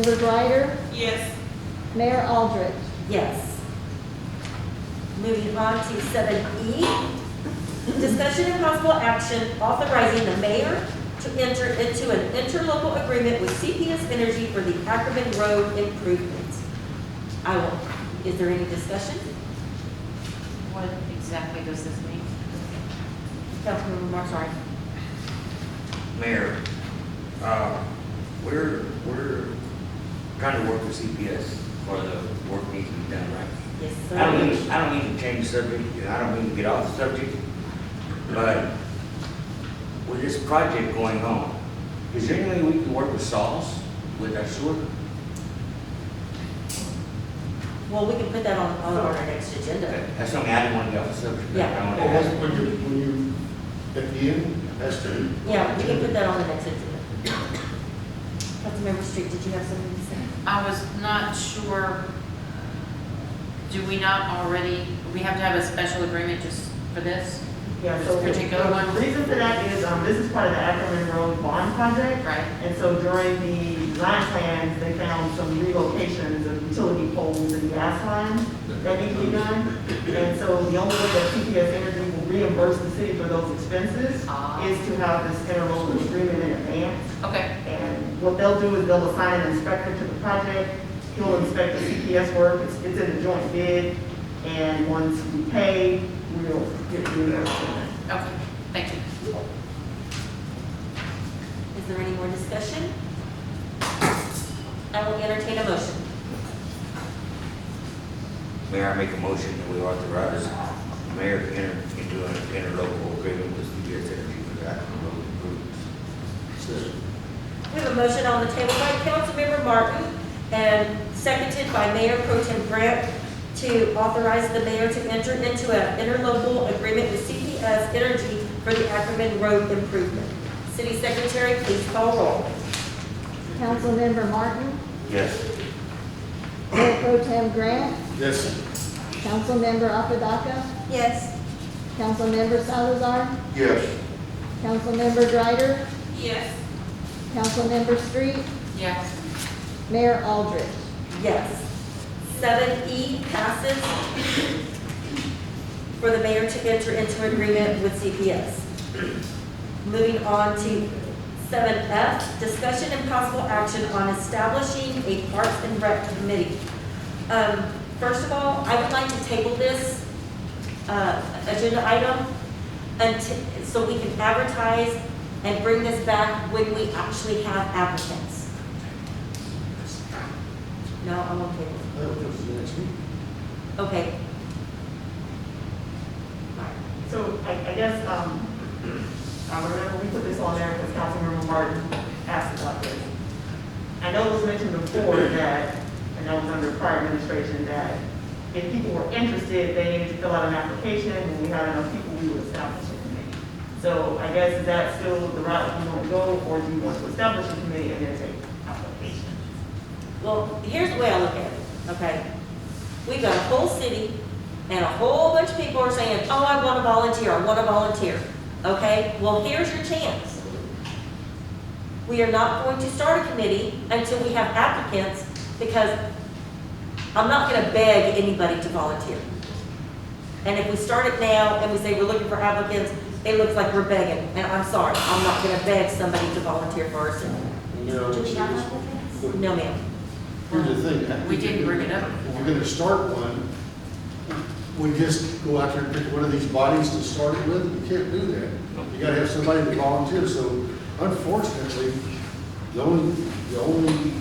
Member Ryder, Yes. Mayor Aldrich. Yes. Moving on to 7E, discussion and possible action authorizing the mayor to enter into an interlocal agreement with CPS Energy for the Ackerman Road improvements. Is there any discussion? What exactly does this mean? Councilmember Mark, sorry. Mayor, we're trying to work with CPS for the work needs to be done, right? Yes, I don't mean to change the subject, and I don't mean to get off the subject, but with this project going on, is there any way we can work with SAWS with our sewer? Well, we can put that on our next agenda. That's something I didn't want to get off the subject. Yeah. I want to Oh, ask. when you, at the end, that's to. Yeah, we can put that on the next agenda. Councilmember Street, did you have something to say? I was not sure, do we not already, we have to have a special agreement just for this? Yeah, so This particular one? the reason for that is, this is part of the Ackerman Road bond project. Right. And so during the design plans, they found some relocations of utility poles and gas lines that need to be done. And so the only way that CPS Energy will reimburse the city for those expenses is to have this interlocal agreement in advance. Okay, And what they'll do is they'll assign an inspector to the project. He'll inspect the CPS work. It's in the joint bid. And once we pay, we'll get reimbursed for that. okay, thank you. Is there any more discussion? I will entertain a motion. Mayor, I make a motion that we authorize the mayor to enter into an interlocal agreement with CPS Energy for the Ackerman Road improvements. We have a motion on the table by Councilmember Martin and seconded by Mayor Pro Tem Grant to authorize the mayor to enter into an interlocal agreement with CPS Energy for the Ackerman Road improvement. City Secretary, please call roll. Councilmember Martin, Yes. Mayor Pro Tem Grant, Yes. Councilmember Apodaca, Yes. Councilmember Salazar, Yes. Councilmember Ryder, Yes. Councilmember Street, Yes. Mayor Aldrich. Yes. 7E passes for the mayor to enter into agreement with CPS. Moving on to 7F, discussion and possible action on establishing a Parks and Rec committee. First of all, I would like to table this agenda item so we can advertise and bring this back when we actually have applicants. No, I won't table it. That'll go to the next week. Okay. So I guess, I remember we put this on there because Councilmember Martin asked about this. I know it was mentioned before that, and that was under prior administration, that if people were interested, they needed to fill out an application, and we had enough people, we would establish a committee. So I guess, is that still the route you want to go, or do you want to establish a committee and then take applications? Well, here's the way I look at it, okay? We've got a whole city and a whole bunch of people are saying, oh, I want to volunteer, I want to volunteer. Okay, well, here's your chance. We are not going to start a committee until we have applicants because I'm not going to beg anybody to volunteer. And if we start it now and we say we're looking for applicants, it looks like we're begging. And I'm sorry, I'm not going to beg somebody to volunteer for our city. You know, Do we have applicants? No, ma'am. here's the thing. We didn't bring it up. If we're gonna start one, we just go out there and pick one of these bodies to start it with. You can't do that. You gotta have somebody to volunteer. So unfortunately, the only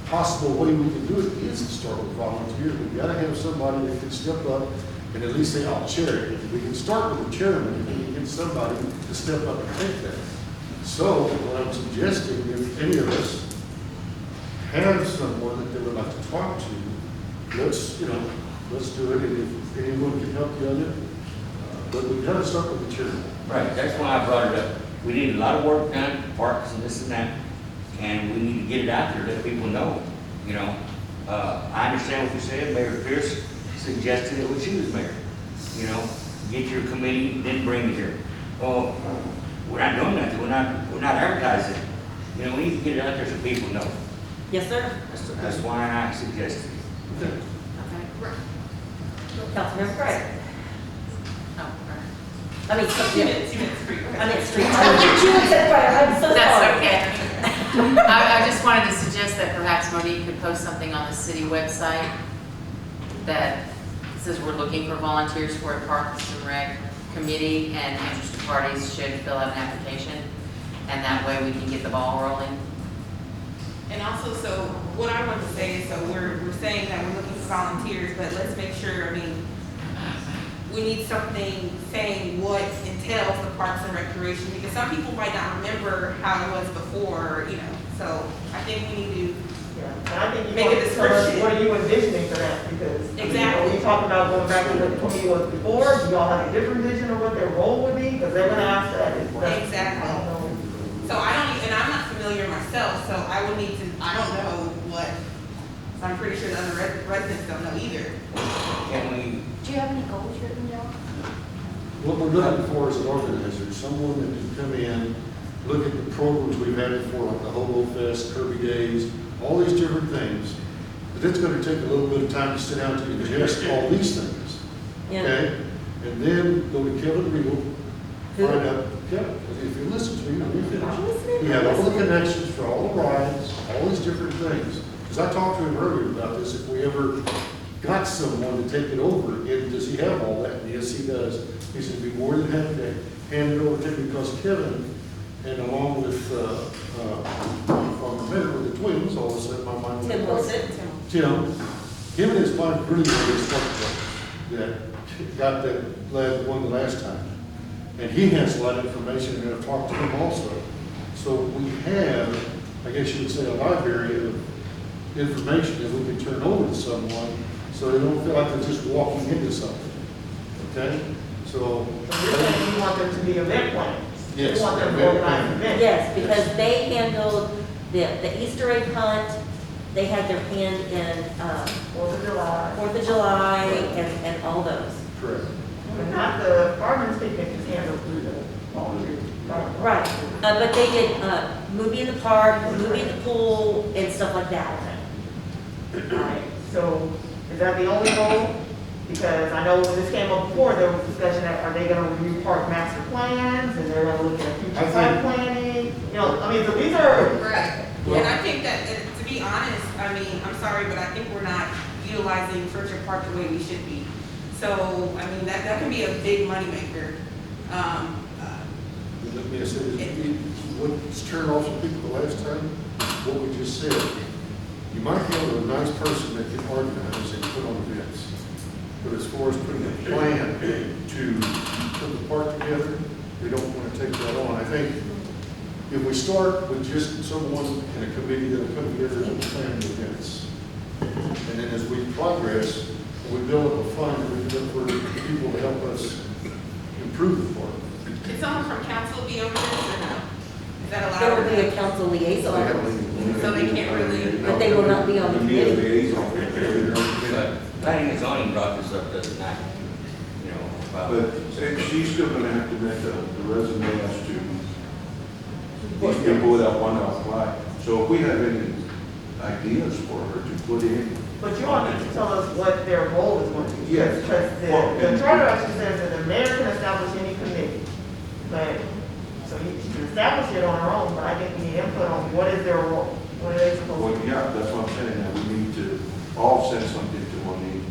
possible way we can do it is to start with volunteers. We gotta have somebody that can step up and at least say, I'll chair it. We can start with the chairman and we can get somebody to step up and take that. So what I'm suggesting, if any of us have someone that they would like to talk to, let's do it, and if anyone can help you on it. But we gotta start with the chairman. Right, that's why I brought it up. We need a lot of work done, parks and this and that, and we need to get it out there, let people know, you know. I understand what you said, Mayor Pierce suggested it when she was mayor. You know, get your committee, then bring it here. Well, we're not doing that, we're not advertising. You know, we need to get it out there so people know. Yes, sir. That's why I suggested. Okay. Councilmember Gray. Oh, right. I mean, You meant street. I meant street. You said Gray, I'm so sorry. That's okay. I just wanted to suggest that perhaps Monique could post something on the city website that says we're looking for volunteers for a Parks and Rec committee, and interested parties should fill out an application, and that way we can get the ball rolling. And also, so what I want to say is, so we're saying that we're looking for volunteers, but let's make sure, I mean, we need something saying what entails the Parks and Recreation, because some people might not remember how it was before, you know, so I think we need to, Yeah, and I think you Make want a to tell us, description. what are you envisioning for that? Because, I mean, Exactly. are we talking about going back to what the committee was before? Do y'all have a different vision of what their role would be? Because they're gonna ask that. Exactly. I don't know. so I don't, and I'm not familiar myself, so I would need to, I don't know what, so I'm pretty sure the other residents don't know either. Can we, Do you have any goals written down? What we're looking for is an organizer, someone that can come in, look at the programs we've had before, like the Hobo Fest, Kirby Days, all these different things. But it's gonna take a little bit of time to sit down to digest all these things, Yeah. okay? And then go to Kevin Regal, Who? find out, Kevin, if you listen to me, you'll be finished. I'm listening. He had all the connections for all the rides, all these different things. Because I talked to him earlier about this, if we ever got someone to take it over, and does he have all that? And yes, he does. He said, be more than happy to hand it over to him, because Kevin, and along with, if I remember with the twins, all of a sudden my mind. Tim Wilson. Tim, him and his wife really were instructors that got that lad won the last time. And he has a lot of information, and I've talked to him also. So we have, I guess you would say, a library of information that we can turn over to someone, so they don't feel like they're just walking into something, okay? So. So you're saying you want them to be event planners? Yes, You want them to event organize planners. events? Yes, because they handled the Easter egg hunt, they had their hand in, 4th of July. 4th of July and all those. Correct. But not the fireman's picnic is handled through the volunteer. Right, but they did, movie in the park, movie in the pool, and stuff like that. Right, so is that the only goal? Because I know when this came up before, there was discussion that are they gonna review park master plans, and they're gonna look at I future think- site planning? You know, I mean, so these are, Right. And I think that, to be honest, I mean, I'm sorry, but I think we're not utilizing Friendship Park the way we should be. So, I mean, that can be a big moneymaker. Let me say, what's turned off some people the last time, what we just said. You might have a nice person that can organize and put on events. But as far as putting a plan to put the park together, we don't want to take that on. I think if we start with just someone in a committee that'll come together and plan the events. And then as we progress, we build up a fund, we can look for people to help us improve the park. Can someone from council be over this or no? Is that allowed? There or will be a no? council liaison, So they can't really, but they will not be on the committee. but planning and zoning brought this up the other night, you know, about. But she's still gonna have to make the resume as to these people that want to apply. So if we have any ideas for her to put in. but you all need to tell us what their role is going to be. Yes. Because the charter actually says that the mayor can establish any committee. But, so she can establish it on her own, but I think we need input on what is their role? What are they supposed Well, to do? yeah, that's what I'm saying, that we need to all send something to Monique,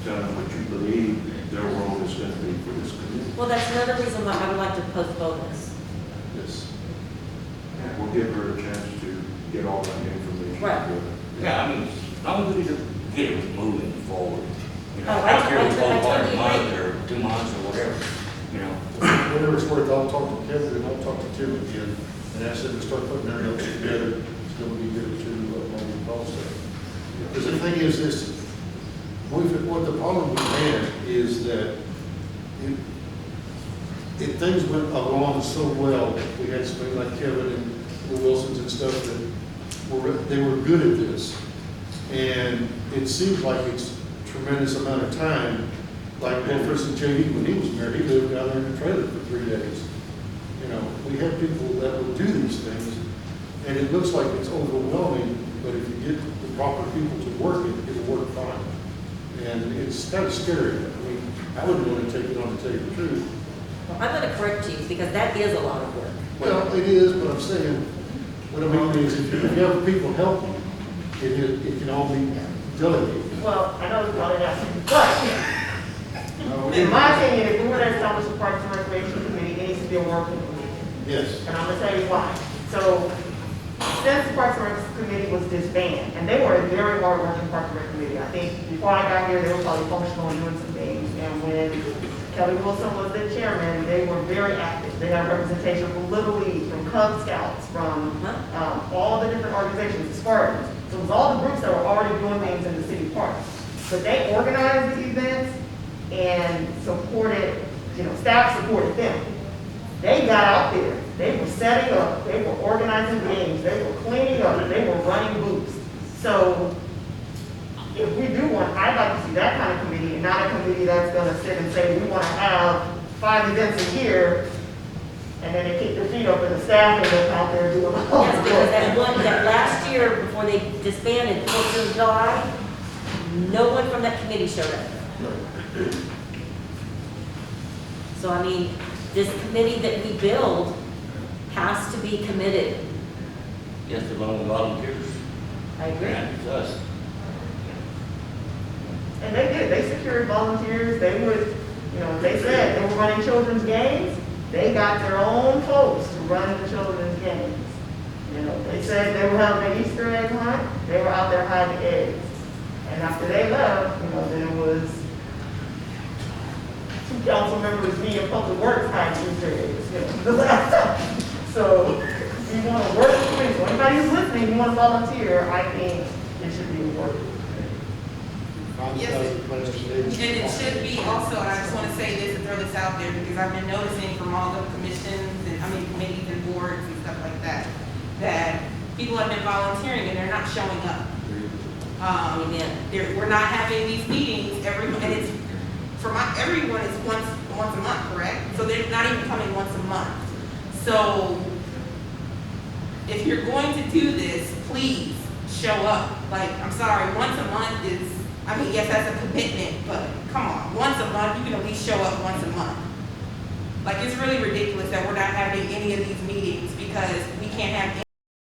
tell them what you believe their role is gonna be for this committee. Well, that's another reason why I would like to postpone this. Yes. And we'll give her a chance to get all that information. Right. together. Yeah, I mean, as long as we just get it moving forward. You know, Oh, I don't care if it's I only one totally month agree. or 2 months or whatever, you know. Whatever it's worth, I'll talk to Kevin and I'll talk to Tim again, and ask them to start putting their notes together. It's going to be good to, Monique also. Because the thing is this, what the problem we had is that if things went along so well, we had somebody like Kevin and the Wilsons and stuff that they were good at this. And it seems like it's a tremendous amount of time. Like, well, for instance, JD, when he was married, he lived down there in a trailer for 3 days. You know, we have people that will do these things, and it looks like it's overwhelming, but but if you get the proper people to work it, it'll work fine. And it's kind of scary. I mean, I wouldn't want to take it on, to tell you the truth. Well, I'm gonna correct you, because that is a lot of work. Well, it is, but I'm saying, what I mean is, if you have people help you, it can all be delegated. Well, I know it's probably not, but in my opinion, if we were to establish a Parks and Recreation Committee, it needs to be a working committee. Yes. And I'm gonna tell you why. So, since the Parks and Rec Committee was disbanded, and they were a very hard-working Parks and Rec Committee. I think before I got here, they were probably functional and doing some things. And when Kelly Wilson was the chairman, they were very active. They had representation from Little League, from Cub Scouts, from all the different organizations, Spartans. So it was all the groups that were already doing things in the city parks. But they organized the events and supported, staff supported them. They got out there, they were setting up, they were organizing games, they were cleaning up, they were running booths. So if we do one, I'd like to see that kind of committee, and not a committee that's gonna sit and say, we wanna have 5 events a year, and then they kick their feet up and the staff and they're out there doing all Yes, the because work. that last year, before they disbanded, 4th of July, no one from that committee showed up. So, I mean, this committee that we build has to be committed. Yes, along with volunteers. I agree. Yeah, it's us. And they did, they secured volunteers, they would, they said they were running children's games, they got their own folks to run the children's games. They said they were having an Easter egg hunt, they were out there hiding eggs. And after they left, there was 2 council members, me and Public Works hiding Easter eggs, the last time. So, we want to work with me, so anybody who's listening, you want to volunteer, I think it should be worth it. Yes. And it should be also, and I just want to say this and throw this out there, because I've been noticing from all the commissions and, committees and boards and stuff like that, that people have been volunteering and they're not showing up. We're not having these meetings and it's, everyone is once a month, correct? So they're not even coming once a month. So, if you're going to do this, please show up. Like, I'm sorry, once a month is, yes, that's a commitment, but come on, once a month, you can at least show up once a month. Like, it's really ridiculous that we're not having any of these meetings because we can't have